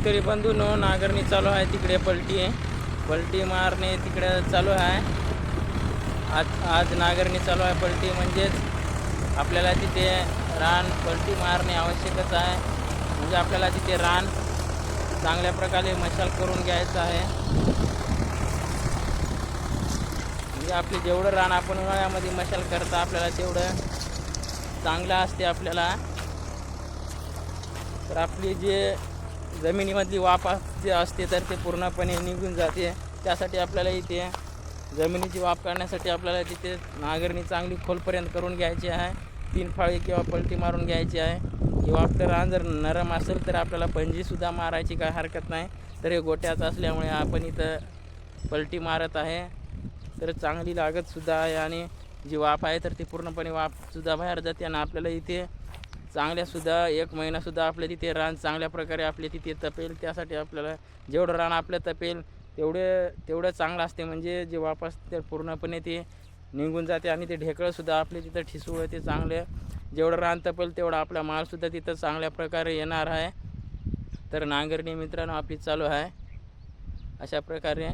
शेतकरी बंधूंनो, नांगरणी चालू आहे. तिकडे पलटी मारणे तिकडे चालू आहे. आज नांगरणी चालू आहे. पलटी म्हणजेच आपल्याला तिथे रान पलटी मारणे आवश्यकच आहे. म्हणजे आपल्याला तिथे रान चांगल्या प्रकारे मशाल करून घ्यायचं आहे. म्हणजे आपले जेवढं रान आपण उन्हाळ्यामध्ये मशाल करता आपल्याला तेवढं चांगलं असते आपल्याला. तर आपली जे जमिनीमधली वाफ असते तर ते पूर्णपणे निघून जाते. त्यासाठी आपल्याला इथे जमिनीची वाफ काढण्यासाठी आपल्याला तिथे नांगरणी चांगली खोलपर्यंत करून घ्यायची आहे. 3 फाळी किंवा पलटी मारून घ्यायची आहे. ही वाफतं रान जर नरम असेल तर आपल्याला पंजीसुद्धा मारायची काय हरकत नाही. तर हे गोट्याचं असल्यामुळे आपण इथं पलटी मारत आहे. तर चांगली लागतसुद्धा आहे आणि जी वाफ आहे तर ती पूर्णपणे वाफसुद्धा बाहेर जाते आणि आपल्याला इथे चांगल्यासुद्धा 1 महिनासुद्धा आपल्या तिथे रान चांगल्या प्रकारे आपले तिथे तपेल. त्यासाठी आपल्याला जेवढं रान आपलं तपेल तेवढं चांगलं असते. म्हणजे जे वाफ असते पूर्णपणे ते निघून जाते आणि ते ढेकळंसुद्धा आपले तिथं ठिसूळ ते चांगलं जेवढं रान तपेल तेवढा आपला मालसुद्धा तिथं चांगल्या प्रकारे येणार आहे. तर नांगरणी मित्रांनो आपली चालू आहे अशा प्रकारे.